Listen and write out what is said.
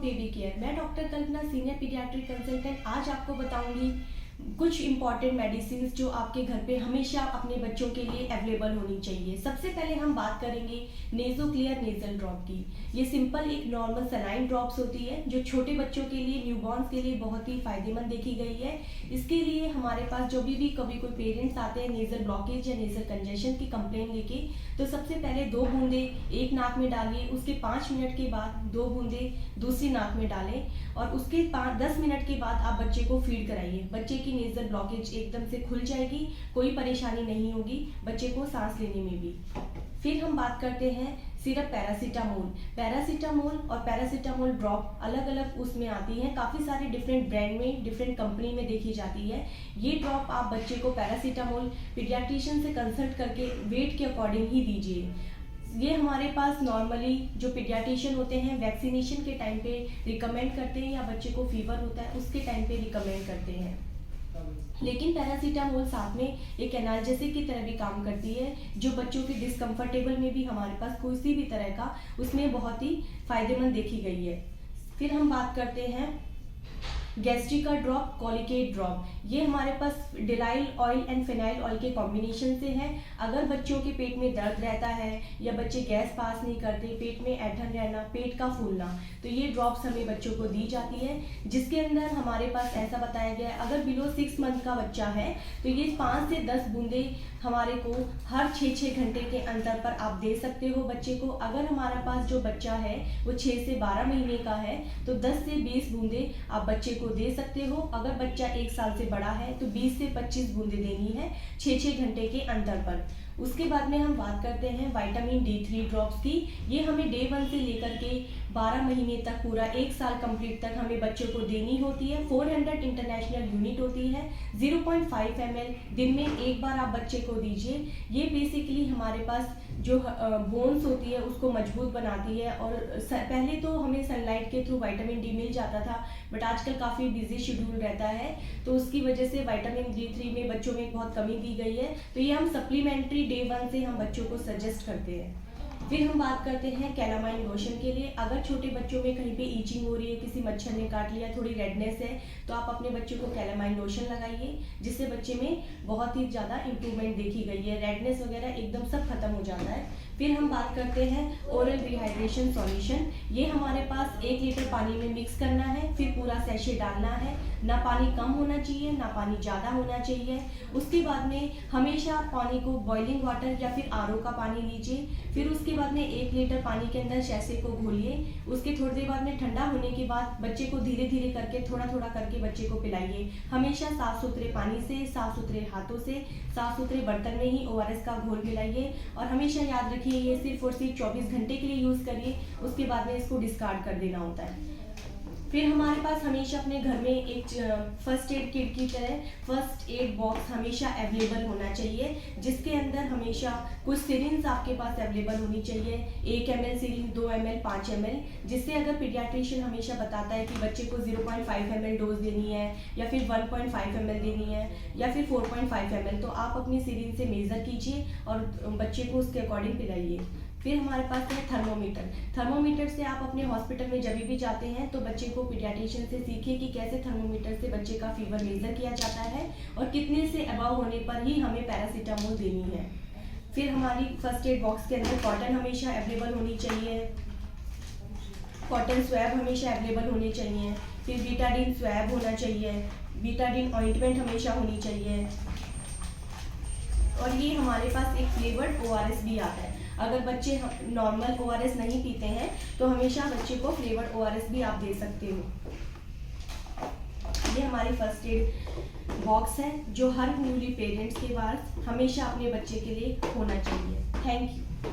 Baby care. मैं doctor कल्पना, senior paediatric consultant, आज आपको बताऊंगी कुछ इंपॉर्टेंट मेडिसिन जो आपके घर पे हमेशा अपने बच्चों के लिए अवेलेबल होनी चाहिए। सबसे पहले हम बात करेंगे नेजो क्लियर नेजल ड्रॉप की। ये सिंपल एक नॉर्मल सलाइन ड्रॉप्स होती है जो छोटे बच्चों के लिए, न्यूबॉर्न्स के लिए बहुत ही फायदेमंद देखी गई है। इसके लिए हमारे पास जो भी कभी कोई पेरेंट्स आते हैं नेजल ब्लॉकेज या नेजल कंजेशन की कंप्लेन लेके, तो सबसे पहले 2 बूंदे एक नाक में डालिए, उसके 5 मिनट के बाद 2 बूंदे दूसरी नाक में डालें और उसके 10 मिनट के बाद आप बच्चे को फीड कराइए। बच्चे की नेजल ब्लॉकेज एकदम से खुल जाएगी, कोई परेशानी नहीं होगी बच्चे को सांस लेने में भी। फिर हम बात करते हैं सिरप पैरासीटामोल और पैरासीटामोल ड्रॉप अलग अलग उसमें आती हैं, काफ़ी सारे डिफरेंट ब्रांड में, डिफरेंट कंपनी में देखी जाती है। ये ड्रॉप आप बच्चे को पैरासीटामोल पीडियाट्रिशियन से कंसल्ट करके वेट के अकॉर्डिंग ही दीजिए। ये हमारे पास नॉर्मली जो पीडियाट्रिशियन होते हैं वैक्सीनेशन के टाइम पे रिकमेंड करते हैं या बच्चे को फीवर होता है उसके टाइम पे रिकमेंड करते हैं। लेकिन पैरासीटामोल साथ में एक एनाल्जेसिक की तरह भी काम करती है जो बच्चों के डिस्कम्फर्टेबल में भी हमारे पास कोई भी तरह का उसमें बहुत ही फायदेमंद देखी गई है। फिर हम बात करते हैं गैस्ट्रिका ड्रॉप, कॉलिकेट ड्रॉप। ये हमारे पास डिलाइल ऑयल एंड फिनाइल ऑयल के कॉम्बिनेशन से है। अगर बच्चों के पेट में दर्द रहता है या बच्चे गैस पास नहीं करते, पेट में ऐंठन रहना, पेट का फूलना, तो ये ड्रॉप्स हमें बच्चों को दी जाती है, जिसके अंदर हमारे पास ऐसा बताया गया है अगर बिलो 6 मंथ का बच्चा है तो ये 5 से 10 बूंदे हमारे को हर 6-6 घंटे के अंतर पर आप दे सकते हो बच्चे को। अगर हमारा पास जो बच्चा है वो 6 से 12 महीने का है तो 10 से 20 बूंदे आप बच्चे को दे सकते हो। अगर बच्चा 1 साल से बड़ा है तो 20 से 25 बूंदे देनी है 6-6 घंटे के अंतर पर। उसके बाद में हम बात करते हैं विटामिन D3 ड्रॉप्स की। ये हमें डे 1 से लेकर के 12 महीने तक, पूरा 1 साल कंप्लीट तक हमें बच्चों को देनी होती है। 400 इंटरनेशनल यूनिट होती है। 0.5 ml दिन में एक बार आप बच्चे को दीजिए। ये बेसिकली हमारे पास जो बोन्स होती है उसको मजबूत बनाती है। और पहले तो हमें सनलाइट के थ्रू विटामिन डी मिल जाता था, बट आजकल काफ़ी बिजी शेड्यूल रहता है तो उसकी वजह से विटामिन D3 में बच्चों में बहुत कमी दी गई है। तो ये हम सप्लीमेंट्री डे 1 से हम बच्चों को सजेस्ट करते हैं। फिर हम बात करते हैं कैलामाइन लोशन के लिए। अगर छोटे बच्चों में कहीं पे ईचिंग हो रही है, किसी मच्छर ने काट लिया, थोड़ी रेडनेस है, तो आप अपने बच्चों को कैलामाइन लोशन लगाइए, जिससे बच्चे में बहुत ही ज़्यादा इंप्रूवमेंट देखी गई है। रेडनेस वगैरह एकदम सब खत्म हो जाता है। फिर हम बात करते हैं ओरल रिहाइड्रेशन सॉल्यूशन। ये हमारे पास 1 लीटर पानी में मिक्स करना है, फिर पूरा सैशे डालना है। ना पानी कम होना चाहिए ना पानी ज़्यादा होना चाहिए। उसके बाद में हमेशा पानी को बॉइलिंग वाटर या फिर RO का पानी लीजिए। फिर उसके बाद में 1 लीटर पानी के अंदर सैशे को घोलिए। उसके थोड़ी देर बाद में ठंडा होने के बाद बच्चे को धीरे धीरे करके, थोड़ा थोड़ा करके बच्चे को पिलाइए। हमेशा साफ़ सुथरे पानी से, साफ़ सुथरे हाथों से, साफ़ सुथरे बर्तन में ही ORS का घोल मिलाइए। और हमेशा याद रखिए ये सिर्फ और सिर्फ 24 घंटे के लिए यूज़ करिए, उसके बाद में इसको डिस्कार्ड कर देना होता है। फिर हमारे पास हमेशा अपने घर में एक फर्स्ट एड किट की तरह फर्स्ट एड बॉक्स हमेशा अवेलेबल होना चाहिए, जिसके अंदर हमेशा कुछ सिरिंज आपके पास अवेलेबल होनी चाहिए। 1 ml सिरिंज, 2 ml, 5 ml, जिससे अगर पीडियाट्रिशियन हमेशा बताता है कि बच्चे को 0.5 ml डोज देनी है या फिर 1.5 ml देनी है या फिर 4.5 ml, तो आप अपनी सिरिंज से मेज़र कीजिए और बच्चे को उसके अकॉर्डिंग पिलाइए। फिर हमारे पास है थर्मोमीटर से आप अपने हॉस्पिटल में जब भी जाते हैं तो बच्चे को पीडियाट्रिशियन से सीखिए कि कैसे थर्मोमीटर से बच्चे का फीवर मेजर किया जाता है और कितने से अबव होने पर ही हमें पैरासीटामोल देनी है। फिर हमारी फर्स्ट एड बॉक्स के अंदर कॉटन हमेशा अवेलेबल होनी चाहिए, कॉटन स्वैब हमेशा अवेलेबल होने चाहिए। फिर बीटाडीन स्वैब होना चाहिए, बीटाडीन ऑइंटमेंट हमेशा होनी चाहिए। और ये हमारे पास एक फ्लेवर्ड ORS भी आता है। अगर बच्चे नॉर्मल ORS नहीं पीते हैं तो हमेशा बच्चे को फ्लेवर्ड ORS भी आप दे सकते हो। ये हमारी फर्स्ट एड बॉक्स है जो हर न्यूली पेरेंट्स के पास हमेशा अपने बच्चे के लिए होना चाहिए। Thank you.